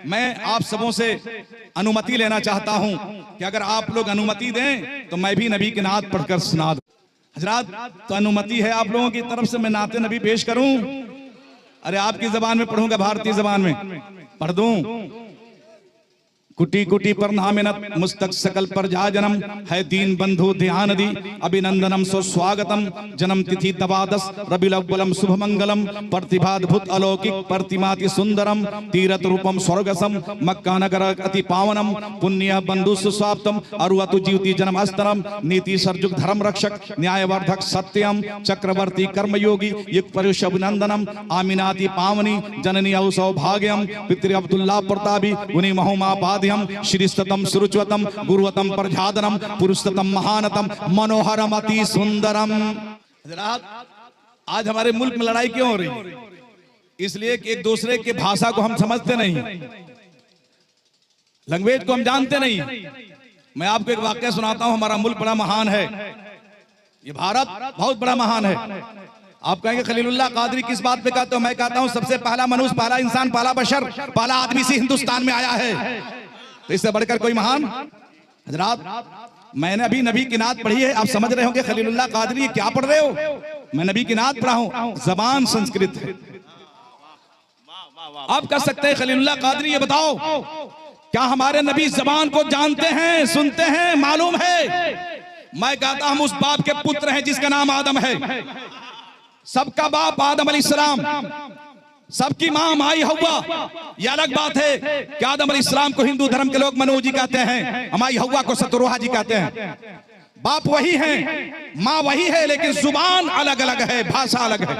मैं आप सबों से अनुमति लेना चाहता हूं कि अगर आप लोग अनुमति दें तो मैं भी नबी की नात पढ़कर सुना दूं। हजरात, तो अनुमति है आप लोगों की तरफ से मैं नाते नबी पेश करूं? अरे आपकी जबान में पढ़ूंगा, भारतीय जबान में पढ़ दूं। कुटी कुटी पर नामिनत मुस्तक सकल पर जा जन्म है दीन बंधु ध्यान दी अभिनंदनम सुस्वागतम जन्म तिथि दवादस रबिउल अव्वलम शुभ मंगलम प्रतिभाद्भुत अलौकिक प्रतिमाति सुंदरम तीरथ रूपम स्वर्गसम मक्का नगर अति पावनम पुण्य बंधु सुस्वाप्तम अरुअतु जीवति जन्मास्तरम नीति सर्जुग धर्म रक्षक न्यायवर्धक सत्यम चक्रवर्ती कर्मयोगी युग परुष अभिनंदनम आमिनाति पावनी जननी औ सौभाग्यम पितृ अब्दुल्ला प्रतापी उन्हीं महुमा श्रीस्ततम सुरुचवतम गुरुवतम प्रजादनम पुरुषतम महानतम मनोहरम अति सुंदरम। आज हमारे मुल्क में लड़ाई क्यों हो रही है? इसलिए कि एक दूसरे की भाषा को हम समझते नहीं, लैंग्वेज को हम जानते नहीं। मैं आपको एक वाक्य सुनाता हूं। हमारा मुल्क बड़ा महान है, ये भारत बहुत बड़ा महान है। आप कहेंगे खलीलुल्लाह कादरी किस बात पे कहते हो? मैं कहता हूं सबसे पहला मनुष्य, पहला इंसान, पहला बशर, पहला आदमी से हिंदुस्तान में आया है, तो इससे बढ़कर कोई महान? हजरात, मैंने अभी नबी की नात पढ़ी है। आप समझ रहे होंगे खलीलुल्लाह कादरी क्या पढ़ रहे हो? मैं नबी की नात पढ़ा हूं, जबान संस्कृत है। आप कह सकते हैं खलीलुल्लाह कादरी ये बताओ क्या हमारे नबी जबान को जानते हैं, सुनते हैं, मालूम है? मैं कहता हम उस बाप के पुत्र हैं जिसका नाम आदम है। सबका बाप आदम अलैहिस्सलाम, सबकी मां माई हव्वा। यह अलग बात है कि आदम अलैहिस्सलाम को हिंदू धर्म के लोग मनोजी कहते हैं, हमारी हव्वा को सतरोहा जी कहते हैं। बाप वही है, मां वही है, लेकिन जुबान अलग अलग है, भाषा अलग है।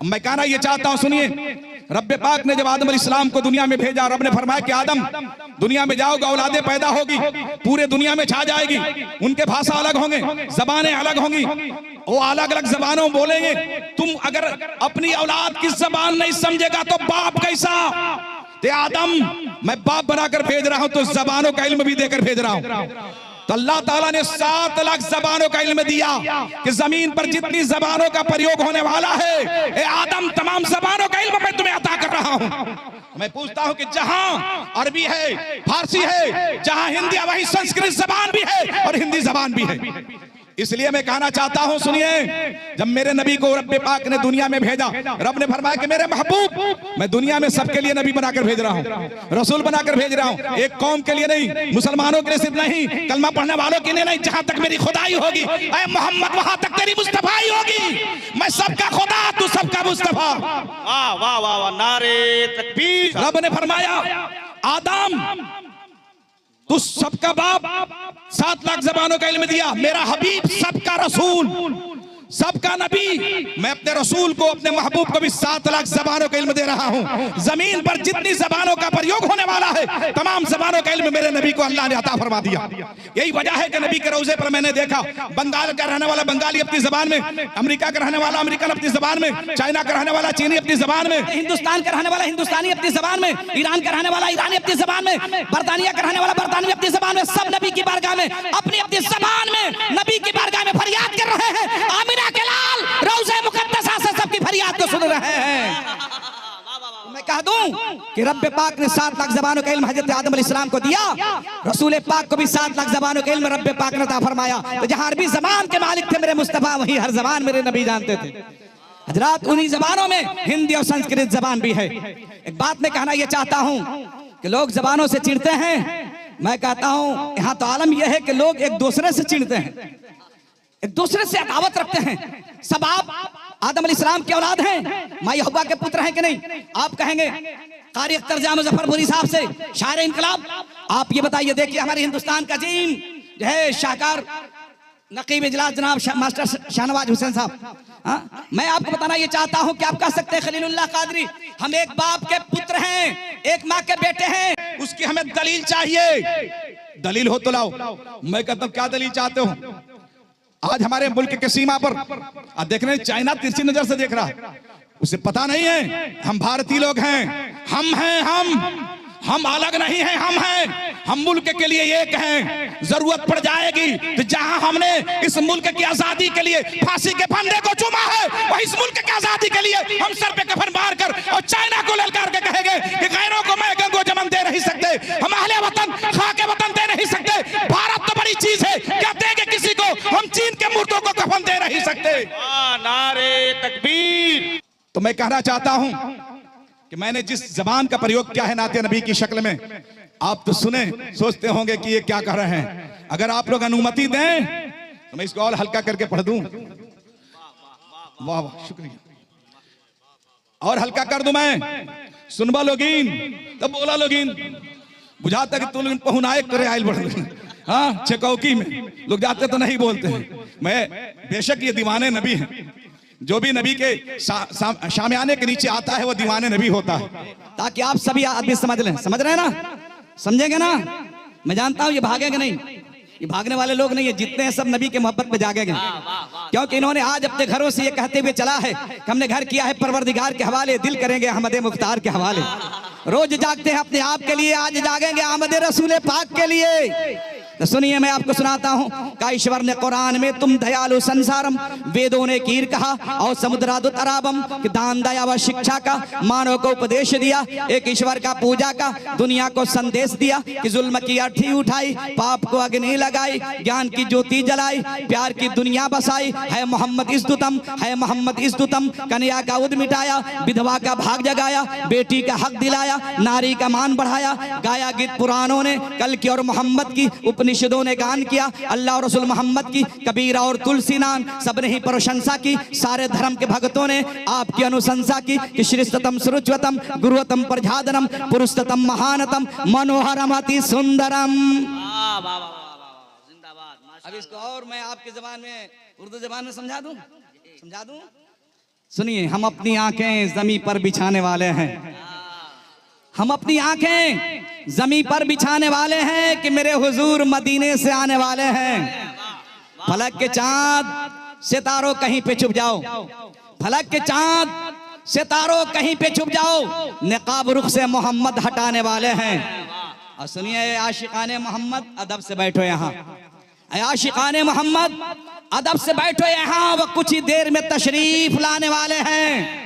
मैं कहना ये चाहता हूं, सुनिए, रब्बे पाक ने जब आदम अलैहिस्सलाम को दुनिया में भेजा, रब ने फरमाया कि आदम दुनिया में जाओगे, औलादे पैदा होगी, पूरे दुनिया में छा जाएगी, उनके भाषा अलग होंगे, जबानें अलग होंगी, वो अलग अलग जबानों बोलेंगे। तुम अगर अपनी औलाद की जबान नहीं समझेगा तो बाप कैसा? ते आदम मैं बाप बनाकर भेज रहा हूं तो जबानों का इल्म भी देकर भेज रहा हूं। तो अल्लाह ताला ने 7 लाख जबानों का इल्म दिया कि जमीन पर जितनी जबानों का प्रयोग होने वाला है, ए आदम तमाम जबानों का इल्म मैं तुम्हें अता कर रहा हूं। मैं पूछता हूं कि जहां अरबी है, फारसी है, जहां हिंदी, वही संस्कृत जबान भी है और हिंदी जबान भी है। इसलिए मैं कहना चाहता हूं, सुनिए, जब मेरे नबी को रब्बे पाक ने दुनिया में भेजा, रब ने फरमाया कि मेरे महबूब मैं दुनिया में सबके लिए नबी बनाकर भेज रहा हूं, रसूल बनाकर भेज रहा हूं। एक कौम के लिए नहीं, मुसलमानों के लिए सिर्फ नहीं, कलमा पढ़ने वालों के लिए नहीं। जहां तक मेरी खुदाई होगी ऐ मोहम्मद, वहां तक तेरी मुस्तफाई होगी। मैं सबका खुदा, तू सबका मुस्तफा। वाह वाह वाह वाह, नारे तकबीर। रब ने फरमाया आदम तू सबका बाप, 7 लाख जबानों का इल्म दिया। मेरा हबीब सबका रसूल, सबका नबी, मैं अपने रसूल को, अपने महबूब को भी 7 लाख जबानों का इल्म दे रहा हूं। जमीन पर जितनी जबानों का प्रयोग होने वाला है, तमाम जबानों का इल्म मेरे नबी को अल्लाह ने अता फरमा दिया। यही वजह है कि नबी के रोजे पर मैंने देखा, बंगाल का रहने वाला बंगाली अपनी जबान में, अमेरिका का रहने वाला अमेरिकन अपनी जबान में, चाइना का रहने वाला चीनी अपनी जबान में, हिंदुस्तान का रहने वाला हिंदुस्तानी अपनी जबान में, ईरान का रहने वाला ईरानी अपनी जबान में, बर्तानिया का रहने वाला बर्तानवी अपनी जबान में, सब नबी की बारगाह में अपनी अपनी जबान में नबी की बारगाह में फरियाद कर रहे हैं। आमिना के लाल रोज़े मुकद्दसा से सबकी फरियाद को सुन रहे हैं। मैं कह दूं कि रब्बे पाक ने 7 लाख जबानों का इल्म हजरत आदम अलैहिस्सलाम को दिया, रसूल पाक को भी 7 लाख जबानों का इल्म रब्बे पाक ने अता फरमाया। तो जहां अरबी जबान के मालिक थे मेरे मुस्तफा, वहीं हर जबान मेरे नबी जानते थे। हजरात, उन्हीं जबानों में हिंदी और संस्कृत जबान भी है। एक बात मैं कहना यह चाहता हूं कि लोग जबानों से चिढ़ते हैं। मैं कहता हूं यहां तो आलम यह है कि लोग एक दूसरे से चिढ़ते हैं, एक दूसरे से अदावत रखते हैं। सब आप आदम अलैहिस्सलाम के औलाद हैं, माई हव्वा के पुत्र हैं कि नहीं? आप कहेंगे कारी अख्तर जा मुजफ्फरपुरी साहब से, शायर इनकलाब, आप ये बताइए। देखिए हमारे हिंदुस्तान का जीम जो है शाहकार नकीब इजलास जनाब मास्टर शाहनवाज हुसैन साहब, मैं आपको बताना ये चाहता हूं कि आप कह सकते हैं खलीलुल्लाह कादरी हम एक बाप के पुत्र हैं, एक माँ के बेटे हैं, उसकी हमें दलील चाहिए। दलील हो तो लाओ। मैं कहता हूं क्या दलील चाहते हो? आज हमारे मुल्क के सीमा पर देख रहे हैं, चाइना तिरछी नजर से देख रहा है, उसे पता नहीं है हम भारतीय लोग हैं, हम हैं, हम अलग नहीं हैं, हम हैं, हम मुल्क के लिए एक हैं। जरूरत पड़ जाएगी तो जहां हमने इस मुल्क की आजादी के लिए फांसी के फंदे को चूमा है, वही इस मुल्क की आजादी के लिए हम सर पे कफन मार कर और चाइना को ललकार के कहेंगे कि गैरों को मैं गंगो जमन हम अहले वतन खाके वतन दे नहीं सकते। भारत तो बड़ी चीज है, क्या देंगे किसी को? हम चीन के मुर्दों को कफन दे नहीं सकते। नारे तकबीर। तो मैं कहना चाहता हूं कि मैंने जिस जबान का प्रयोग किया है नाते नबी की शक्ल में, आप तो सुने, सोचते होंगे कि ये क्या कह रहे हैं। अगर आप लोग अनुमति दें तो मैं इसको और हल्का करके पढ़ दूं। वाह वाह, शुक्रिया। और हल्का कर दूं मैं, सुनबा लोगीन तब बोला लोगीन, बुझाता कि तुम लोग पहुनायक करे आयल बढ़। हाँ, चकौकी में लोग जाते तो नहीं बोलते हैं। मैं बेशक ये दीवाने नबी हैं, जो भी नबी के शामियाने के नीचे आता है वो दीवाने नबी होता है। ताकि आप सभी आदमी समझ लें, समझ रहे हैं ना, समझेंगे ना। मैं जानता हूं ये भागेंगे नहीं, ये भागने वाले लोग नहीं है, जितने हैं सब नबी के मोहब्बत में जागेंगे। क्योंकि इन्होंने आज अपने घरों से ये कहते हुए चला है कि हमने घर किया है परवरदिगार के हवाले, दिल करेंगे अहमद मुख्तार के हवाले। रोज जागते हैं अपने आप के लिए, आज जागेंगे अहमद रसूल पाक के लिए। तो सुनिए, मैं आपको सुनाता हूँ का ईश्वर ने कुरान में तुम दयालु संसारम, वेदों ने कीर कहा और समुद्रादु तराबम, कि दान दया व शिक्षा का मानव को उपदेश दिया, एक ईश्वर का पूजा का दुनिया को संदेश दिया, कि जुल्म की अर्थी उठाई, पाप को अग्नि लगाई, ज्ञान की ज्योति जलाई, प्यार की दुनिया बसाई, है मोहम्मद इस्तुतम, है मोहम्मद इस्तुतम, कन्या का उद मिटाया, विधवा का भाग जगाया, बेटी का हक दिलाया, नारी का मान बढ़ाया, गाया गीत पुरानों ने कल की और मोहम्मद की, उपनिषदों ने गान किया अल्लाह और रसूल मोहम्मद की, कबीरा और तुलसी नान सबने ही प्रशंसा की, सारे धर्म के भक्तों ने आपकी अनुशंसा की, कि श्रेष्ठतम सुरुचिवतम गुरुवतम प्रजादनम पुरुषतम महानतम मनोहरम अति सुंदरम। अब इसको और मैं आपकी जबान में, उर्दू जबान में समझा दूं, समझा दूं। सुनिए, हम अपनी आंखें जमीन पर बिछाने वाले हैं, हम अपनी आंखें जमीन पर बिछाने वाले हैं, कि मेरे हुजूर मदीने से आने वाले हैं। फलक के चांद सितारों कहीं पे छुप जाओ, फलक के चांद सितारों कहीं पे छुप जाओ, निकाब रुख से मोहम्मद हटाने वाले हैं। और सुनिए आशिकाने मोहम्मद, अदब से बैठो यहाँ, आशिकाने मोहम्मद अदब से बैठो यहाँ, वो कुछ ही देर में तशरीफ लाने वाले हैं।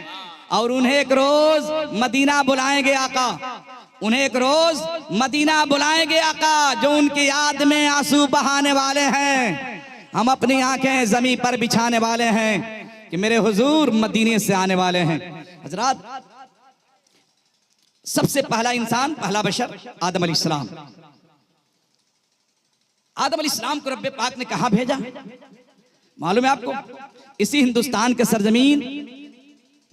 और उन्हें एक रोज मदीना बुलाएंगे आका, उन्हें एक रोज मदीना बुलाएंगे आका, जो उनकी याद में आंसू बहाने वाले हैं। हम अपनी आंखें जमीन पर बिछाने वाले हैं, कि मेरे हुजूर मदीने से आने वाले हैं। हजरात, सबसे पहला इंसान, पहला बशर आदम अलैहिस्सलाम। आदम अलैहिस्सलाम को रब्बे पाक ने कहां भेजा मालूम है आपको? इसी हिंदुस्तान के सरजमीन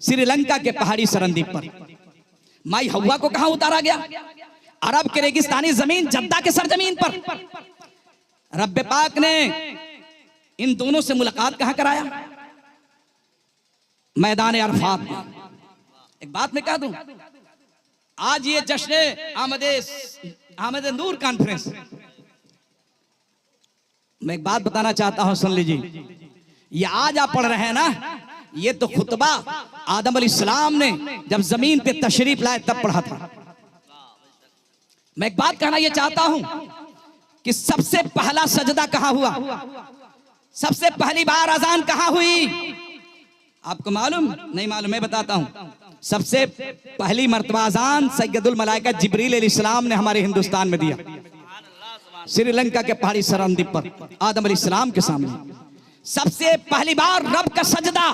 श्रीलंका के पहाड़ी सरंदीप पर। माई हव्वा को कहां उतारा गया? अरब के रेगिस्तानी जमीन जद्दा के सरजमीन पर। रब्बे पाक ने इन दोनों से मुलाकात कहां कराया? मैदान अरफात में। एक बात मैं कह दूं, आज ये जश्न आमद नूर कॉन्फ्रेंस, मैं एक बात बताना चाहता हूं, सुन लीजिए। ये आज आप पढ़ रहे हैं ना, ये तो खुतबा आदम अलैहिस्सलाम ने जब जमीन पे तशरीफ लाए तब पढ़ा था। मैं एक बात कहना ये चाहता हूं कि सबसे पहला सजदा कहां हुआ? सबसे पहली बार अजान कहां हुई? आपको मालूम? नहीं मालूम, मैं बताता हूं। सबसे पहली मर्तबा अजान सैयदुल मलाइका जिब्रील अलैहिस्सलाम ने हमारे हिंदुस्तान में दिया, श्रीलंका के पहाड़ी सरंदीप पर आदम अलैहिस्सलाम के सामने। सबसे पहली बार रब का सजदा,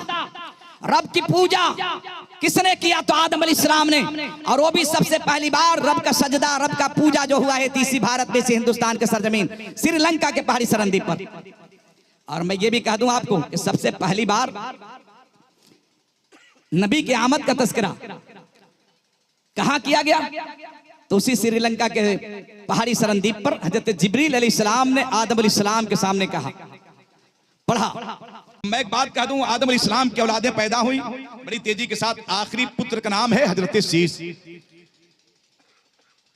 रब की पूजा किसने किया? तो आदम अलैहिस्सलाम ने। और वो भी सबसे पहली बार रब का सजदा, रब का पूजा जो हुआ है तीसरी भारत में से हिंदुस्तान के सरजमीन श्रीलंका के पहाड़ी सरंदीप पर। और मैं ये भी कह दूं आपको कि सबसे पहली बार नबी के आमद का तस्करा कहां किया गया? तो उसी श्रीलंका के पहाड़ी सरंदीप पर हजरत जिब्रील अलैहिस्सलाम ने आदम अलैहिस्सलाम के सामने कहा, पढ़ा। मैं एक बात कह दूं, आदम अलैहिस्सलाम की औलादें पैदा हुई बड़ी तेजी के साथ। आखिरी पुत्र का नाम है हजरत शीश।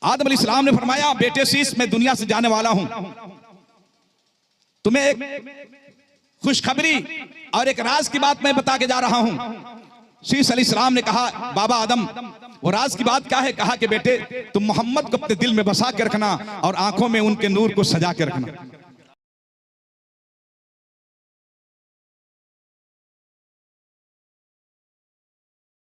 आदम अलैहिस्सलाम ने फरमाया, बेटे शीश, मैं दुनिया से जाने वाला हूं, तुम्हें एक खुशखबरी और एक राज की बात मैं बता के जा रहा हूं। शीश अलैहिस्सलाम ने कहा, बाबा आदम, वो राज की बात क्या है? कहा कि बेटे, तुम मोहम्मद को अपने दिल में बसा के रखना और आंखों में उनके नूर को सजा के रखना।